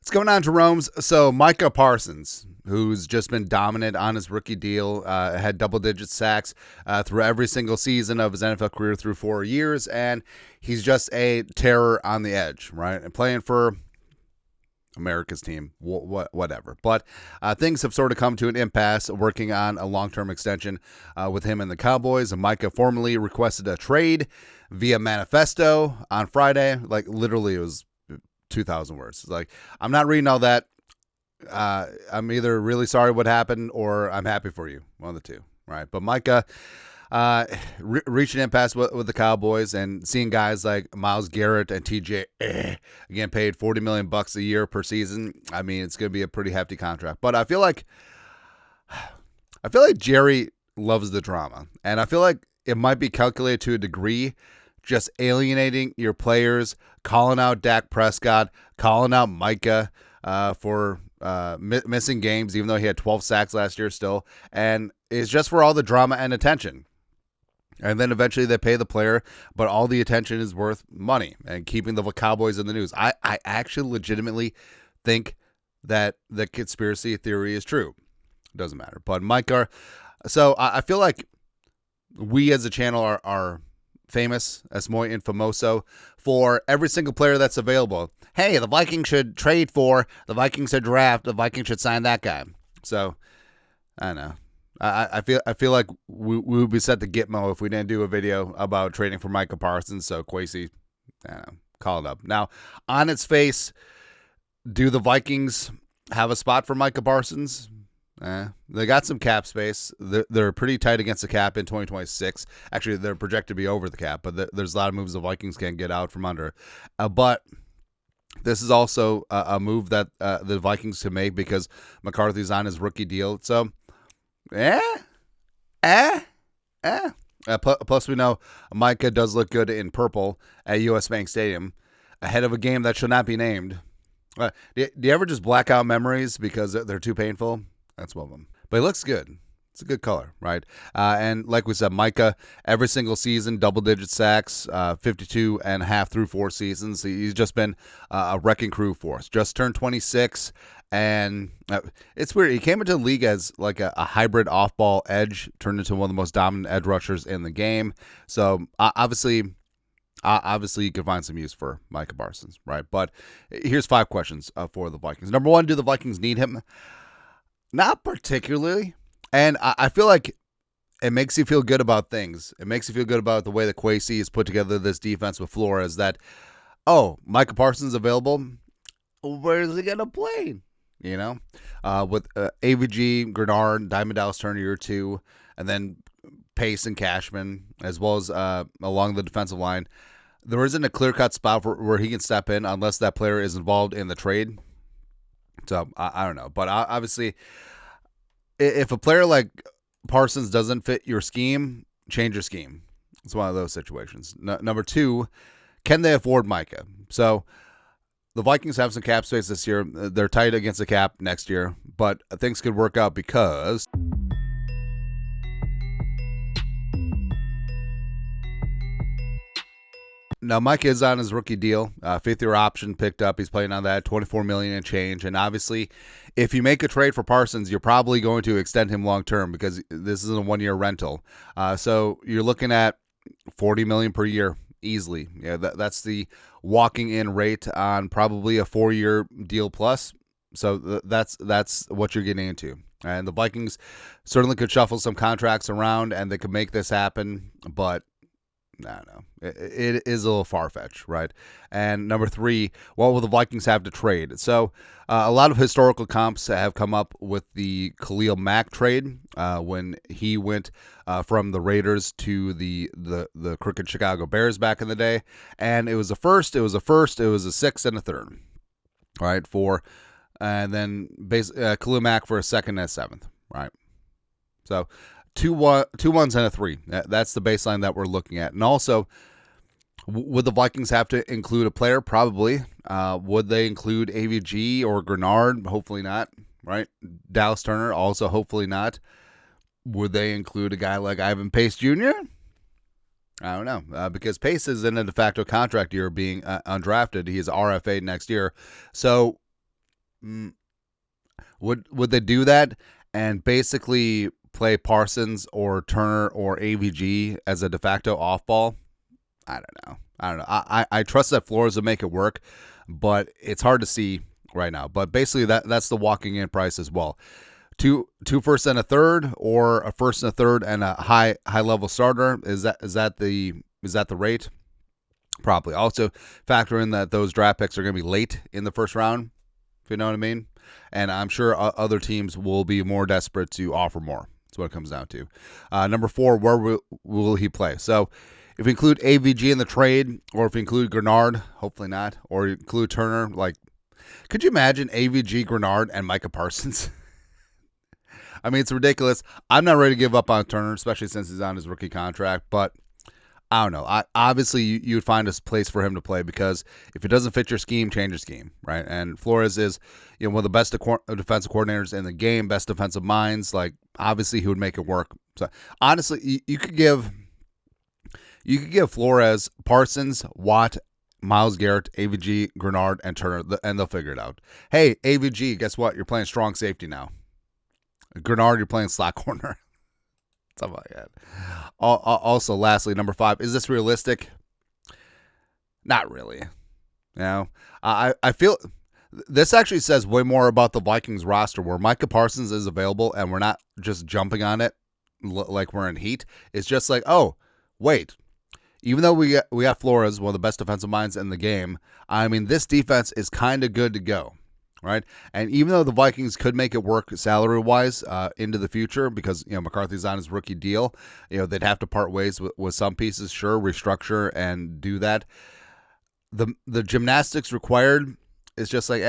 What's going on, Jerome's? So Micah Parsons, who's just been dominant on his rookie deal, had double-digit sacks through every single season of his NFL career through 4 years, and he's just a terror on the edge, right? And playing for America's team, whatever. But things have sort of come to an impasse, working on a long-term extension with him and the Cowboys. And Micah formally requested a trade via manifesto on Friday. Like, literally, it was 2,000 words. It's like, I'm not reading all that. I'm either really sorry what happened or I'm happy for you. One of the two, right? But Micah reached an impasse with the Cowboys, and seeing guys like Myles Garrett and TJ again paid $40 million a year per season. I mean, it's going to be a pretty hefty contract. But I feel like Jerry loves the drama, and I feel like it might be calculated to a degree, just alienating your players, calling out Dak Prescott, calling out Micah for missing games, even though he had 12 sacks last year still. And it's just for all the drama and attention. And then eventually they pay the player, but all the attention is worth money and keeping the Cowboys in the news. I actually legitimately think that the conspiracy theory is true. It doesn't matter. But Micah, so I feel like we as a channel are famous, as muy infamoso, for every single player that's available. Hey, the Vikings should trade for, the Vikings should draft, the Vikings should sign that guy. So, I don't know. I feel like we would be set to Gitmo if we didn't do a video about trading for Micah Parsons. So, Kwesi, I don't know, call it up. Now, on its face, do the Vikings have a spot for Micah Parsons? They got some cap space. They're pretty tight against the cap in 2026. Actually, they're projected to be over the cap, but there's a lot of moves the Vikings can get out from under. But this is also a move that the Vikings can make because McCarthy's on his rookie deal. So, plus, we know Micah does look good in purple at U.S. Bank Stadium ahead of a game that should not be named. Do you ever just black out memories because they're too painful? That's one of them. But it looks good. It's a good color, right? And like we said, Micah, every single season, double-digit sacks, 52 and a half through 4 seasons. He's just been a wrecking crew for us. Just turned 26, and it's weird. He came into the league as like a hybrid off-ball edge, turned into one of the most dominant edge rushers in the game. So obviously you can find some use for Micah Parsons, right? But here's 5 questions for the Vikings. Number 1, do the Vikings need him? Not particularly. And I feel like it makes you feel good about things. It makes you feel good about the way that Kwesi has put together this defense with Flores, that, oh, Micah Parsons available. Where is he going to play? You know, with AVG, Grenard, Diamond Dallas Turner year 2, and then Pace and Cashman, as well as along the defensive line. There isn't a clear-cut spot where he can step in unless that player is involved in the trade. So, I don't know. But obviously, if a player like Parsons doesn't fit your scheme, change your scheme. It's one of those situations. Number 2, can they afford Micah? So, the Vikings have some cap space this year. They're tight against the cap next year. But things could work out because now Micah is on his rookie deal, 5th-year option picked up. He's playing on that, $24 million and change. And obviously, if you make a trade for Parsons, you're probably going to extend him long term because this is a 1-year rental. So you're looking at $40 million per year easily. Yeah, that's the walking in rate on probably a 4-year deal plus. So that's what you're getting into. And the Vikings certainly could shuffle some contracts around and they could make this happen, but I don't know. It is a little far-fetched, right? And number 3, what will the Vikings have to trade? So a lot of historical comps have come up with the Khalil Mack trade when he went from the Raiders to the crooked Chicago Bears back in the day. And it was a first, it was a 6th, and a 3rd, right? And then Khalil Mack for a 2nd and a 7th, right? So 2 1s and a 3. That's the baseline that we're looking at. And also, would the Vikings have to include a player? Probably. Would they include AVG or Grenard? Hopefully not, right? Dallas Turner, also hopefully not. Would they include a guy like Ivan Pace Jr.? I don't know, because Pace is in a de facto contract year being undrafted. He is RFA next year. So Would they do that and basically play Parsons or Turner or AVG as a de facto off ball? I don't know. I trust that Flores would make it work, but it's hard to see right now. But basically, that's the walking in price as well. Two first and a third, or a first and a third and a high level starter. Is that the rate? Probably. Also factor in that those draft picks are going to be late in the first round, if you know what I mean. And I'm sure other teams will be more desperate to offer more. That's what it comes down to. Number 4, where will he play? So if we include AVG in the trade, or if we include Grenard, hopefully not, or include Turner, like, could you imagine AVG, Grenard, and Micah Parsons? I mean, it's ridiculous. I'm not ready to give up on Turner, especially since he's on his rookie contract, but I don't know. Obviously, you would find a place for him to play, because if it doesn't fit your scheme, change your scheme, right? And Flores is, one of the best defensive coordinators in the game, best defensive minds. Like, obviously, he would make it work. So, honestly, you could give Flores, Parsons, Watt, Myles Garrett, AVG, Grenard, and Turner, and they'll figure it out. Hey, AVG, guess what? You're playing strong safety now. Grenard, you're playing slot corner. Something like that. Also, lastly, number 5, is this realistic? Not really. I feel this actually says way more about the Vikings roster, where Micah Parsons is available and we're not just jumping on it like we're in heat. It's just like, oh, wait. Even though we got Flores, one of the best defensive minds in the game, I mean, this defense is kind of good to go. Right, and even though the Vikings could make it work salary-wise into the future, because McCarthy's on his rookie deal, they'd have to part ways with some pieces, sure, restructure and do that. The gymnastics required is just like,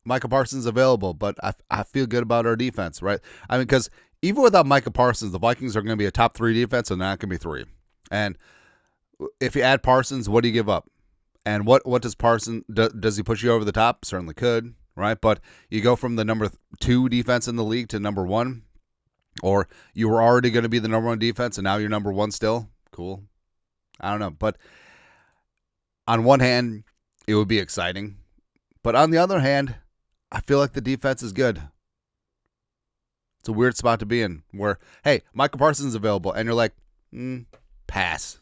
Micah Parsons available, but I feel good about our defense, right? I mean, because even without Micah Parsons, the Vikings are going to be a top 3 defense, and they're not going to be 3. And if you add Parsons, what do you give up? And what does Parsons, does he push you over the top? Certainly could, right? But you go from the number 2 defense in the league to number 1, or you were already going to be the number 1 defense and now you're number 1 still. Cool. I don't know. But on one hand, it would be exciting. But on the other hand, I feel like the defense is good. It's a weird spot to be in, where, hey, Micah Parsons is available, and you're like, pass.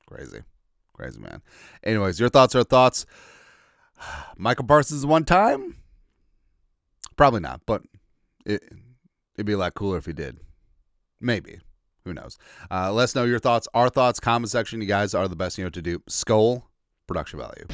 Crazy, man. Anyways, your thoughts are thoughts. Micah Parsons one time? Probably not, but it'd be a lot cooler if he did. Maybe. Who knows? Let us know your thoughts, our thoughts, comment section. You guys are the best to do. Skull, production value.